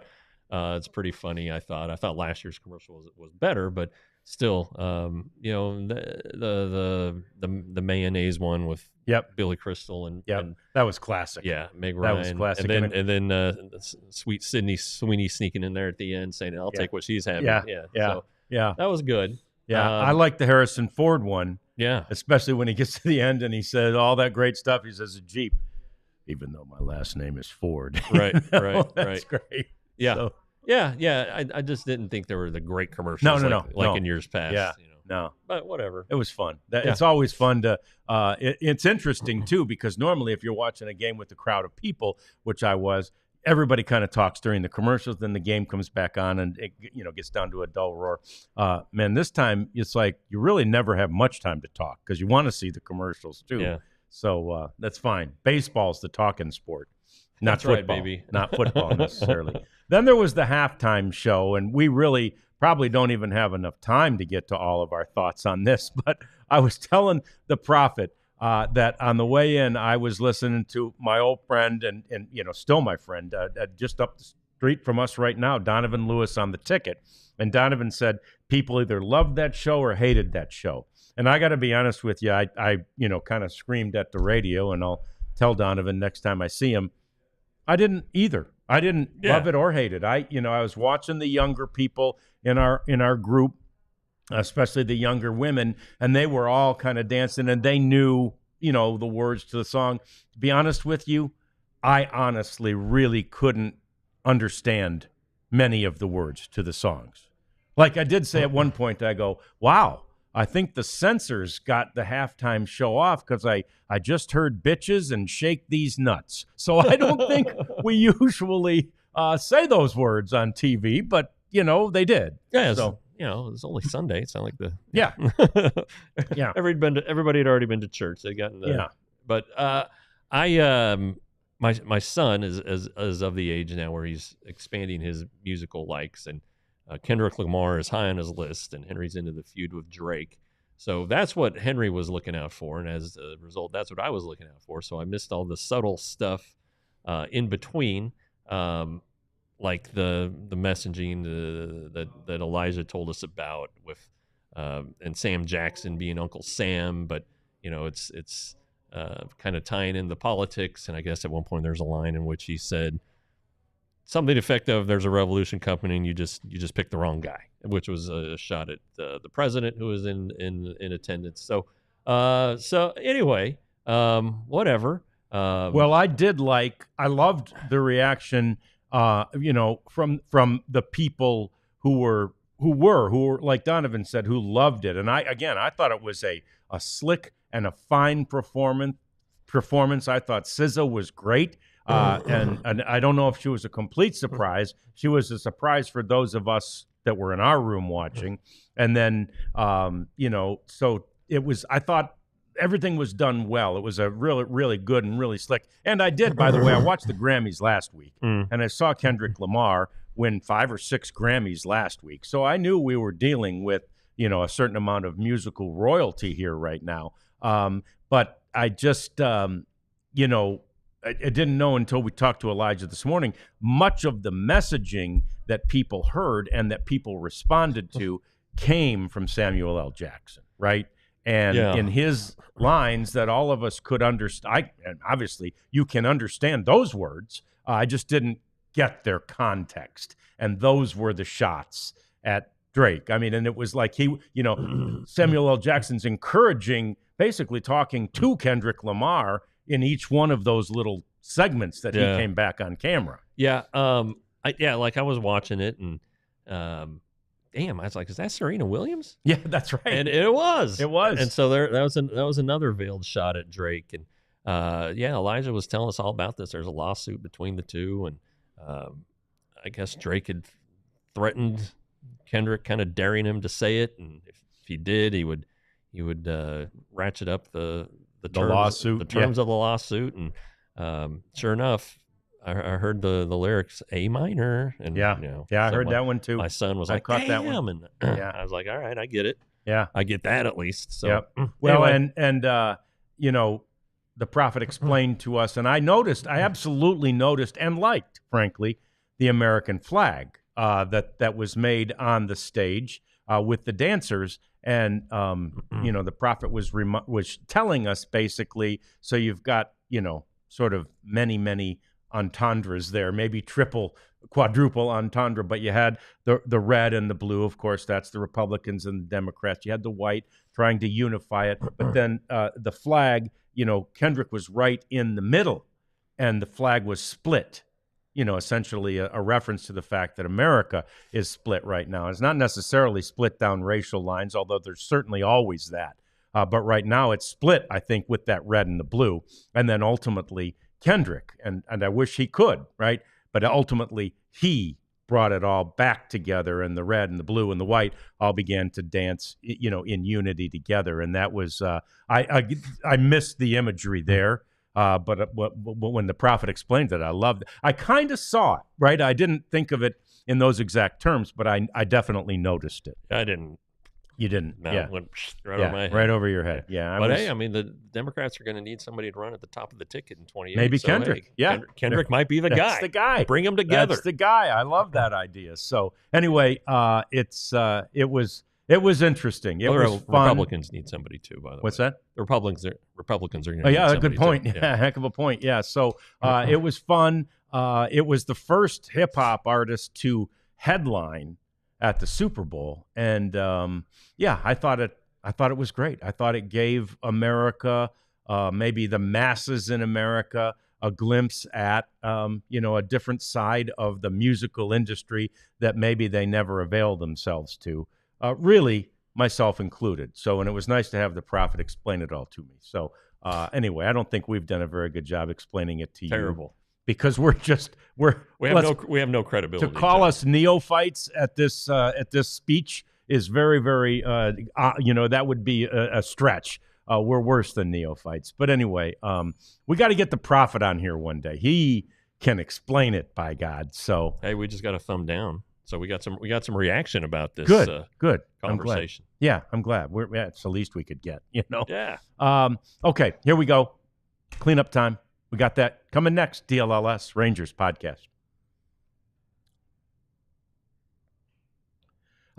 it's pretty funny. I thought last year's commercial was better, but still, the mayonnaise one with Billy Crystal and that was classic. Yeah, Meg Ryan. That was classic. And then sweet Sydney Sweeney sneaking in there at the end saying, "I'll take what she's having." So, that was good. Yeah, I like the Harrison Ford one. Yeah, especially when he gets to the end and he says all that great stuff. He says a Jeep, even though my last name is Ford. Right. That's great. Yeah. So, I just didn't think there were the great commercials like in years past. Yeah, no. But whatever. It was fun. It's always fun to it's interesting, too, because normally if you're watching a game with a crowd of people, which I was, everybody kind of talks during the commercials. Then the game comes back on and it gets down to a dull roar. Man, this time it's like you really never have much time to talk because you want to see the commercials, too. Yeah. So that's fine. Baseball's the talking sport. Not That's football, right, baby. Not football necessarily. Then there was the halftime show, and we really probably don't even have enough time to get to all of our thoughts on this. But I was telling the Prophet that on the way in, I was listening to my old friend and still my friend, just up the street from us right now, Donovan Lewis on the ticket. And Donovan said people either loved that show or hated that show. And I got to be honest with you, I kind of screamed at the radio, and I'll tell Donovan next time I see him, I didn't either. I didn't love it or hate it. I was watching the younger people in our group, especially the younger women, and they were all kind of dancing, and they knew, the words to the song. To be honest with you, I honestly really couldn't understand many of the words to the songs. Like I did say at one point, I go, wow, I think the censors got the halftime show off because I just heard bitches and shake these nuts. So I don't think we usually say those words on TV, but, they did. Yeah, so it was only Sunday. It's not like the yeah. Everybody had already been to church. They got in the But my son is of the age now where he's expanding his musical likes, and Kendrick Lamar is high on his list, and Henry's into the feud with Drake. So that's what Henry was looking out for, and as a result, that's what I was looking out for. So I missed all the subtle stuff in between, like the messaging that Elijah told us about with and Sam Jackson being Uncle Sam, but it's kind of tying in the politics. And I guess at one point there's a line in which he said something effective, there's a revolution coming and you just picked the wrong guy, which was a shot at the president who was in attendance. So anyway, whatever. Well, I loved the reaction, from the people who were like Donovan said, who loved it. And I thought it was a slick and a fine performance. I thought SZA was great. And I don't know if she was a complete surprise. She was a surprise for those of us that were in our room watching. And then, so it was, I thought everything was done well. It was a really, really good and really slick. And I did, by the way, I watched the Grammys last week, and I saw Kendrick Lamar win 5 or 6 Grammys last week. So I knew we were dealing with, a certain amount of musical royalty here right now. But I just, I didn't know until we talked to Elijah this morning, much of the messaging that people heard and that people responded to came from Samuel L. Jackson, right? And in his lines that all of us could understand, and obviously you can understand those words, I just didn't get their context. And those were the shots at Drake. I mean, and it was like Samuel L. Jackson's encouraging, basically talking to Kendrick Lamar in each one of those little segments that he came back on camera. Yeah. I was watching it and, damn, I was like, is that Serena Williams? Yeah, that's right. And it was. It was. And so that was another veiled shot at Drake. And, Elijah was telling us all about this. There's a lawsuit between the two. And I guess Drake had threatened Kendrick, kind of daring him to say it. And if he did, he would ratchet up the terms of the lawsuit. And sure enough, I heard the lyrics A minor. And I heard that one too. My son was like, caught that one. And I was like, all right, I get it. Yeah. I get that at least. So well, anyway. The prophet explained to us, and I absolutely noticed and liked, frankly, the American flag that was made on the stage with the dancers. And, the prophet was telling us basically, so you've got, sort of many entendres there, maybe triple, quadruple entendre, but you had the red and the blue, of course, that's the Republicans and the Democrats. You had the white trying to unify it, but then the flag, Kendrick was right in the middle and the flag was split. Essentially a reference to the fact that America is split right now. It's not necessarily split down racial lines, although there's certainly always that. But right now it's split, I think, with that red and the blue. And then ultimately Kendrick, and I wish he could, right? But ultimately he brought it all back together, and the red and the blue and the white all began to dance, in unity together. And that was, I missed the imagery there. But when the prophet explained it, I loved it. I kind of saw it, right? I didn't think of it in those exact terms, but I definitely noticed it. I didn't. You didn't? No, yeah. It went right over my head. Right over your head. Yeah. But hey, I mean, the Democrats are going to need somebody to run at the top of the ticket in 28. Maybe so, Kendrick. Hey, Kendrick might be the guy. That's the guy. Bring them together. That's the guy. I love that idea. So anyway, it was interesting. It was fun. Republicans need somebody too, by the way. What's that? The Republicans are going to need a somebody good point. too. Yeah, heck of a point. Yeah. So it was fun. It was the first hip hop artist to headline at the Super Bowl, and I thought it was great. I thought it gave America, maybe the masses in America, a glimpse at a different side of the musical industry that maybe they never availed themselves to. Really, myself included. So, and it was nice to have the prophet explain it all to me. So, anyway, I don't think we've done a very good job explaining it to you. Terrible. Because we have no credibility. To call us neophytes at this speech is very, very that would be a stretch. We're worse than neophytes. But anyway, we got to get the prophet on here one day. He can explain it, by God. So hey, we just got a thumb down. So we got some reaction about this. Good conversation. I'm glad. It's the least we could get. Yeah. Okay, here we go. Cleanup time. We got that coming next. DLLS Rangers podcast.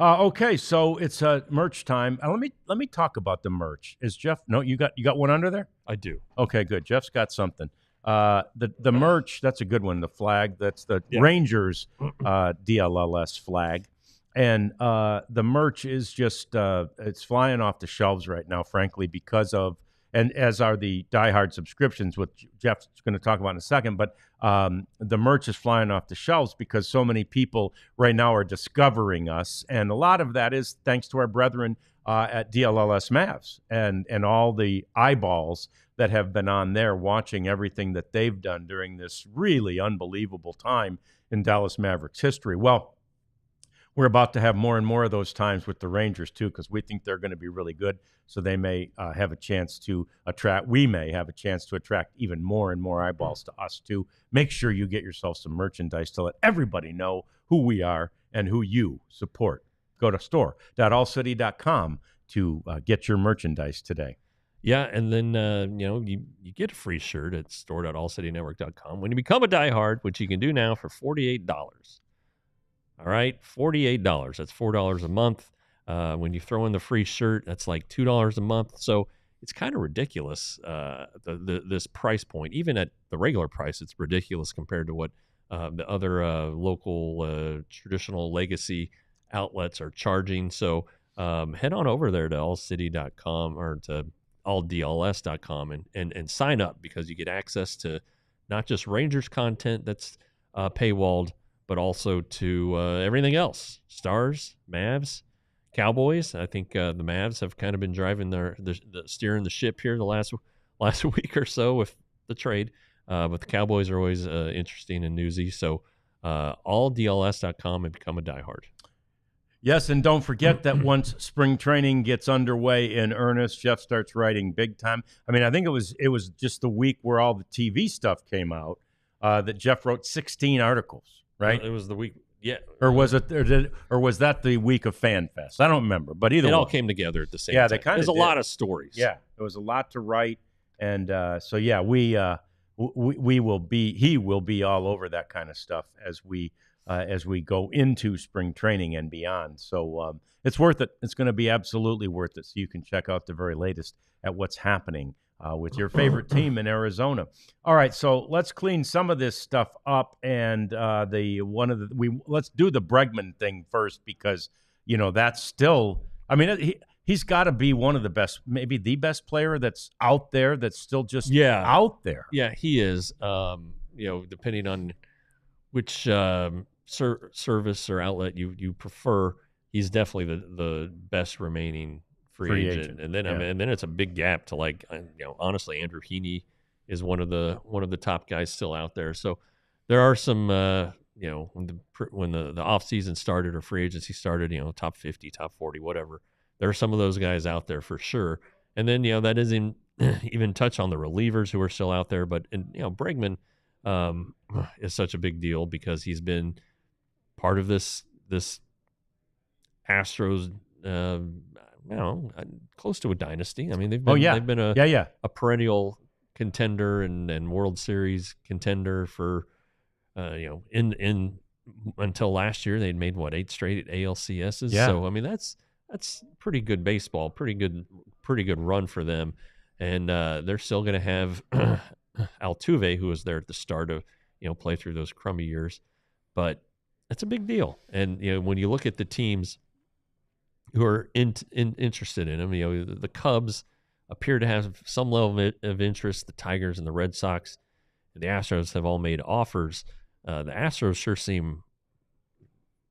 Okay, so it's merch time. Let me talk about the merch. Is Jeff? No, you got one under there. I do. Okay, good. Jeff's got something. The merch, that's a good one. The flag, that's the Yeah. Rangers DLLS flag, and the merch is just it's flying off the shelves right now. Frankly, because of and as are the diehard subscriptions, which Jeff's going to talk about in a second. But the merch is flying off the shelves because so many people right now are discovering us, and a lot of that is thanks to our brethren at DLLS Mavs and all the eyeballs that have been on there watching everything that they've done during this really unbelievable time in Dallas Mavericks history. Well, we're about to have more and more of those times with the Rangers too, because we think they're going to be really good. So they may have a chance to attract. We may have a chance to attract even more and more eyeballs to us too. Make sure you get yourself some merchandise to let everybody know who we are and who you support. Go to store.allcity.com to get your merchandise today. Yeah, and then you get a free shirt at store.allcitynetwork.com when you become a diehard, which you can do now for $48. All right, $48. That's $4 a month. When you throw in the free shirt, that's like $2 a month. So it's kind of ridiculous. This price point, even at the regular price, it's ridiculous compared to what the other local traditional legacy outlets are charging. So head on over there to allcity.com or to alldls.com and sign up, because you get access to not just Rangers content that's paywalled, but also to everything else. Stars, Mavs, Cowboys. I think the Mavs have kind of been driving the steering the ship here the last week or so with the trade. But the Cowboys are always interesting and newsy. So alldls.com and become a diehard. Yes, and don't forget that once spring training gets underway in earnest, Jeff starts writing big time. I mean, I think it was just the week where all the TV stuff came out that Jeff wrote 16 articles, right? It was the week, yeah. Or was that the week of FanFest? I don't remember, but either it way. all came together at the same Yeah, time. they kind of There's a did. lot of stories. Yeah, there was a lot to write, and so yeah, we will be. He will be all over that kind of stuff as we go into spring training and beyond. So it's worth it. It's going to be absolutely worth it. So you can check out the very latest at what's happening with your favorite team in Arizona. All right, so let's clean some of this stuff up, and let's do the Bregman thing first, because that's still. I mean, he's got to be one of the best, maybe the best player that's out there. That's still just out there. Yeah, he is. Depending on which service or outlet you prefer, he's definitely the best remaining free agent. And then and then it's a big gap to honestly, Andrew Heaney is one of the top guys still out there. So there are some when the off season started or free agency started, top 50, top 40, whatever. There are some of those guys out there for sure. And then that doesn't even touch on the relievers who are still out there. But Bregman is such a big deal because he's been part of this Astros, close to a dynasty. I mean, they've been a perennial contender and World Series contender for in until last year. They'd made 8 straight ALCSs. Yeah. So I mean, that's pretty good baseball, pretty good run for them, and they're still going to have Altuve, who was there at the start of play through those crummy years, but that's a big deal. And when you look at the teams who are interested in him, the Cubs appear to have some level of interest. The Tigers and the Red Sox, and the Astros have all made offers. The Astros sure seem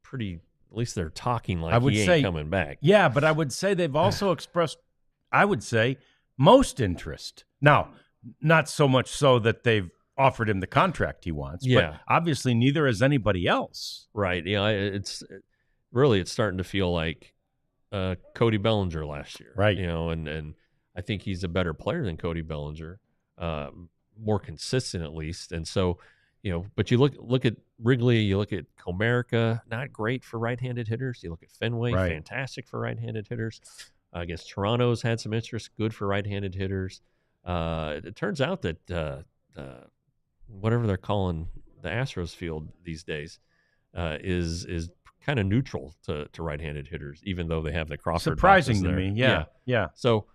pretty. At least they're talking like he ain't coming back. Yeah, but I would say they've also expressed, I would say, most interest. Now, not so much so that they've offered him the contract he wants, but obviously neither has anybody else. Right. It's starting to feel like Cody Bellinger last year. Right. And I think he's a better player than Cody Bellinger, more consistent at least. And so, but you look at Wrigley, you look at Comerica, not great for right-handed hitters. You look at Fenway, fantastic for right-handed hitters. I guess Toronto's had some interest, good for right-handed hitters. It turns out that whatever they're calling the Astros field these days is kind of neutral to right-handed hitters, even though they have the Crawford. Surprising to there. me, yeah. So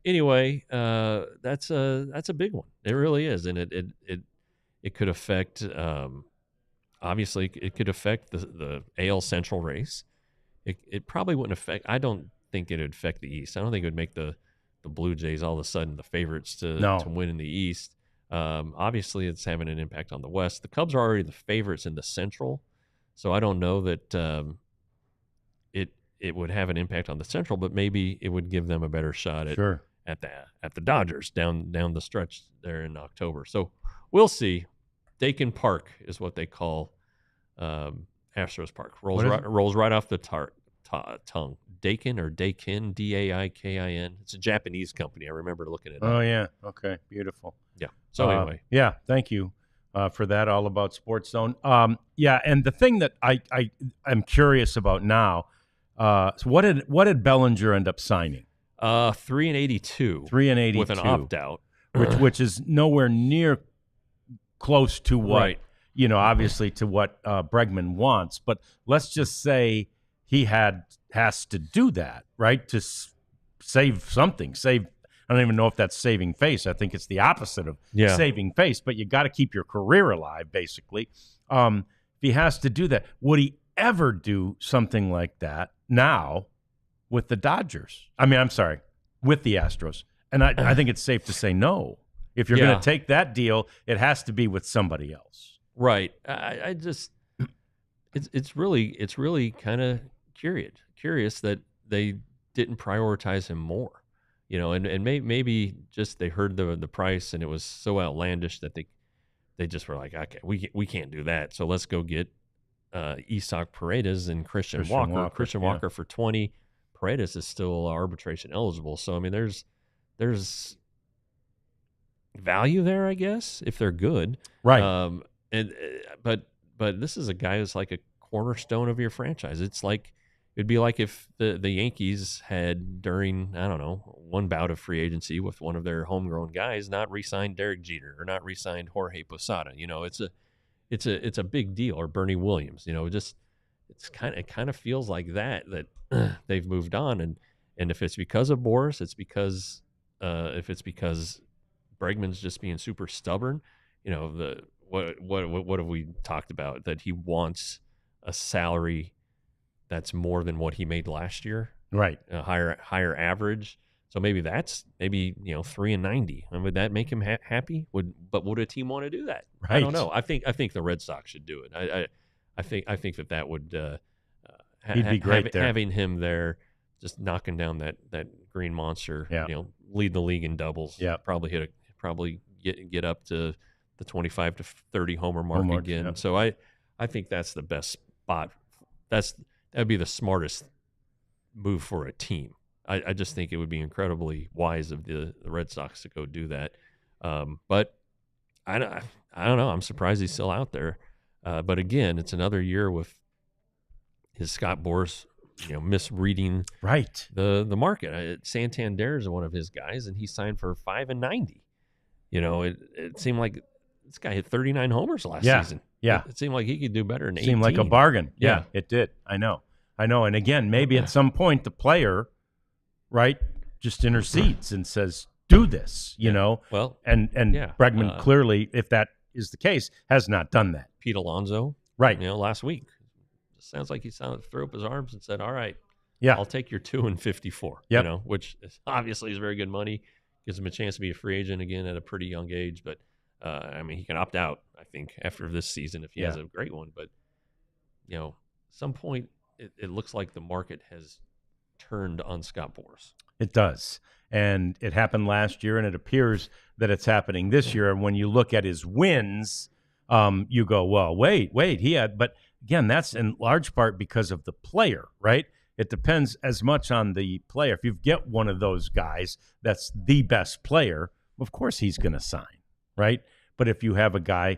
anyway, that's a big one. It really is, and it could affect. Obviously, it could affect the AL Central race. It probably wouldn't affect. I don't think it would affect the East. I don't think it would make the Blue Jays all of a sudden the favorites to win in the East. Obviously, it's having an impact on the West. The Cubs are already the favorites in the Central, so I don't know that it would have an impact on the Central, but maybe it would give them a better shot at the Dodgers down the stretch there in October. So we'll see. Dakin Park is what they call Astros Park. Rolls right off the tongue. Dakin or Dakin, Daikin. It's a Japanese company. I remember looking at it. Oh, yeah. Okay. Beautiful. Yeah. So anyway. Yeah. Thank you for that. All about Sports Zone. Yeah. And the thing that I'm curious about now, so what did Bellinger end up signing? 3 and 82. 3 and 82. With an opt-out. which is nowhere near close to what, right. Obviously to what Bregman wants. But let's just say he has to do that, right, to save something. I don't even know if that's saving face. I think it's the opposite of saving face. But you got to keep your career alive, basically. If he has to do that, would he ever do something like that now with the Dodgers? I'm sorry, with the Astros. And I think it's safe to say no. If you're going to take that deal, it has to be with somebody else. Right. I just it's really kind of curious that they didn't prioritize him more, and maybe just they heard the price and it was so outlandish that they just were like, okay, we can't do that, so let's go get Isak Paredes and Christian Walker. Christian Walker for 20. Paredes is still arbitration eligible, so there's value there, I guess, if they're good, right? But this is a guy who's like a cornerstone of your franchise. It'd be like if the Yankees had, during, I don't know, one bout of free agency with one of their homegrown guys, not re-signed Derek Jeter or not re-signed Jorge Posada. It's a big deal. Or Bernie Williams. It kind of feels like that they've moved on. And if it's because of Boris, it's because if it's because Bregman's just being super stubborn, what have we talked about? That he wants a salary that's more than what he made last year, right? A higher average. So maybe 3 and 90. Would that make him happy? Would a team want to do that? Right. I don't know. I think the Red Sox should do it. I think that would he'd be great there. Having him there, just knocking down that green monster. Lead the league in doubles. Yeah, probably get up to the 25 to 30 homer mark again. Yeah. So I think that's the best spot. That'd be the smartest move for a team. I just think it would be incredibly wise of the Red Sox to go do that. But I don't know. I'm surprised he's still out there. But again, it's another year with his Scott Boras, misreading the market. Santander is one of his guys, and he signed for 5 and 90. It seemed like this guy hit 39 homers last season. Yeah. It seemed like he could do better than 18. Seemed like a bargain. Yeah, it did. I know. And again, maybe at some point the player, right, just intercedes and says, do this, Well, and Bregman clearly, if that is the case, has not done that. Pete Alonso, right? Last week, sounds like he threw up his arms and said, "All right, yeah, I'll take your 2 and 54." Yep. Which obviously is very good money. Gives him a chance to be a free agent again at a pretty young age. But he can opt out, I think, after this season if he has a great one. But some point it looks like the market has turned on Scott Boras. It does. And it happened last year, and it appears that it's happening this year. And when you look at his wins, you go, well, wait, but again, that's in large part because of the player, right? It depends as much on the player. If you get one of those guys that's the best player, of course he's going to sign, right? But if you have a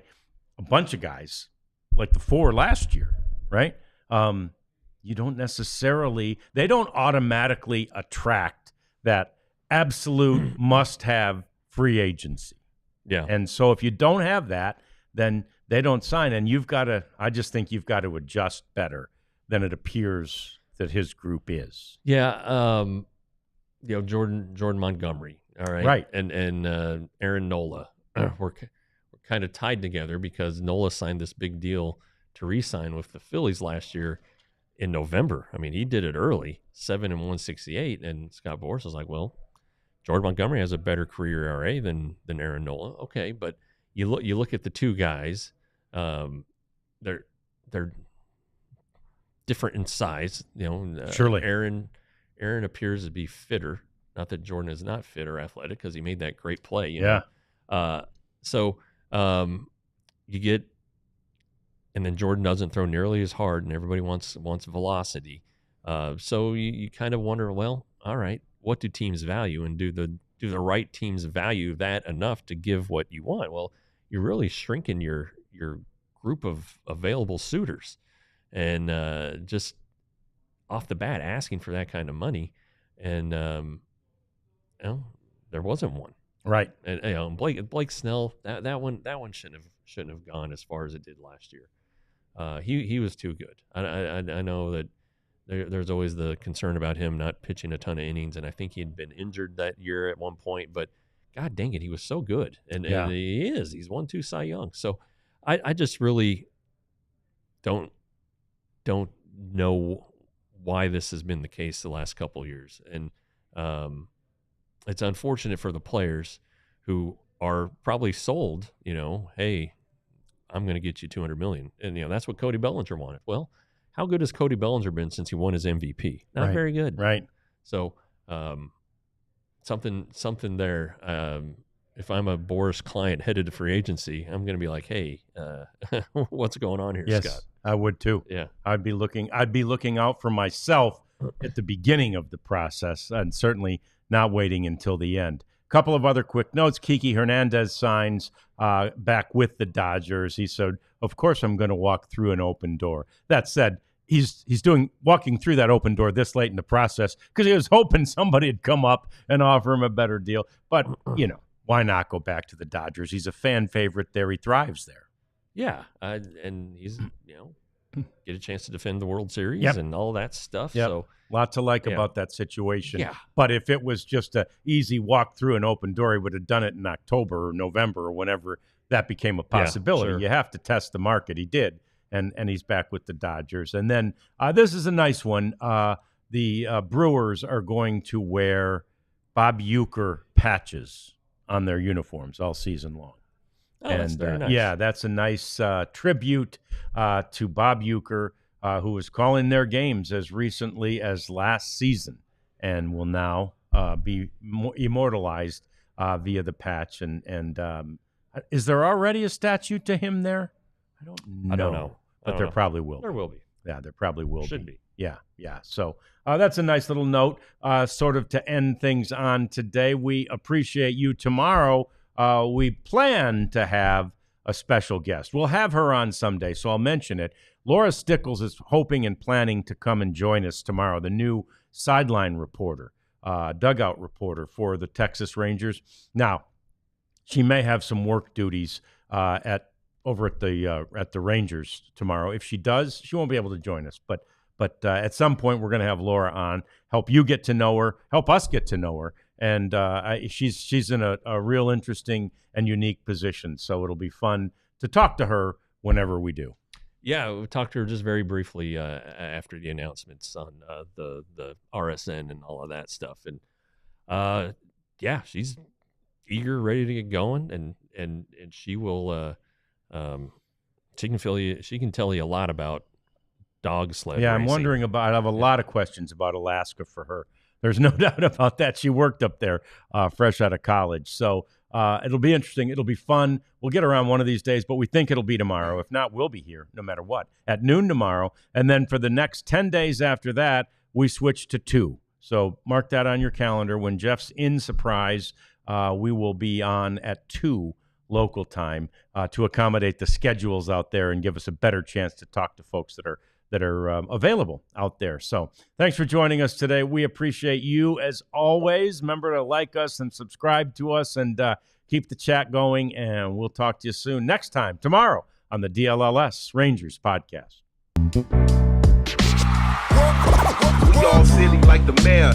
bunch of guys, like the 4 last year, right? They don't automatically attract that absolute must-have free agency. Yeah. And so if you don't have that, then they don't sign. And I just think you've got to adjust better than it appears that his group is. Yeah, Jordan Montgomery, all right, Right. and Aaron Nola were kind of tied together because Nola signed this big deal to re-sign with the Phillies last year in November. I mean, he did it early, 7 and 168, and Scott Boras was like, well, Jordan Montgomery has a better career ERA than Aaron Nola. Okay, but you look at the two guys, they're different in size. Surely. Aaron appears to be fitter. Not that Jordan is not fit or athletic, because he made that great play. You know? So you get, and then Jordan doesn't throw nearly as hard, and everybody wants velocity. So you kind of wonder, well, all right, what do teams value, and do the right teams value that enough to give what you want? Well, you're really shrinking your group of available suitors, and just off the bat asking for that kind of money, and there wasn't one. Right. And Blake Snell, that one shouldn't have gone as far as it did last year. He was too good. I know that there's always the concern about him not pitching a ton of innings, and I think he'd been injured that year at one point, but God dang it, he was so good. And he's won 2 Cy Young. So I just really don't know why this has been the case the last couple of years. And it's unfortunate for the players who are probably sold, hey, I'm going to get you $200 million. And, that's what Cody Bellinger wanted. Well, how good has Cody Bellinger been since he won his MVP? Not very good. Right. So something there. If I'm a Boras client headed to free agency, I'm going to be like, hey, what's going on here, yes, Scott? I would too. Yeah. I'd be looking out for myself at the beginning of the process, and certainly not waiting until the end. Couple of other quick notes. Kiki Hernandez signs back with the Dodgers. He said, of course I'm going to walk through an open door. That said, he's walking through that open door this late in the process because he was hoping somebody would come up and offer him a better deal. But, why not go back to the Dodgers? He's a fan favorite there. He thrives there. Yeah, and he's, get a chance to defend the World Series and all that stuff. Yep. So lots to like about that situation. Yeah. But if it was just an easy walk through an open door, he would have done it in October or November or whenever that became a possibility. Yeah, sure. You have to test the market. He did, and he's back with the Dodgers. And then this is a nice one. The Brewers are going to wear Bob Uecker patches on their uniforms all season long. Oh, that's very nice. Yeah, that's a nice tribute to Bob Uecker, who was calling their games as recently as last season and will now be immortalized via the patch. And is there already a statue to him there? I don't know. But there probably will be. There will be. Yeah, there probably will Should be. Yeah. So that's a nice little note sort of to end things on today. We appreciate you. Tomorrow, we plan to have a special guest. We'll have her on someday, so I'll mention it. Laura Stickles is hoping and planning to come and join us tomorrow, the new sideline reporter, dugout reporter for the Texas Rangers. Now, she may have some work duties over at the Rangers tomorrow. If she does, she won't be able to join us. But at some point, we're going to have Laura on, help you get to know her, help us get to know her. And she's in a real interesting and unique position. So it'll be fun to talk to her whenever we do. Yeah, we talked to her just very briefly after the announcements on the RSN and all of that stuff. And she's eager, ready to get going, and she will she can tell you a lot about dog sled racing. I'm wondering I have a lot of questions about Alaska for her. There's no doubt about that. She worked up there fresh out of college. So it'll be interesting. It'll be fun. We'll get around one of these days, but we think it'll be tomorrow. If not, we'll be here no matter what at noon tomorrow. And then for the next 10 days after that, we switch to 2. So mark that on your calendar. When Jeff's in surprise, we will be on at 2 local time to accommodate the schedules out there and give us a better chance to talk to folks that are available out there. So thanks for joining us today. We appreciate you as always. Remember to like us and subscribe to us and keep the chat going. And we'll talk to you soon next time tomorrow on the DLLS Rangers podcast. We all silly like the mayor.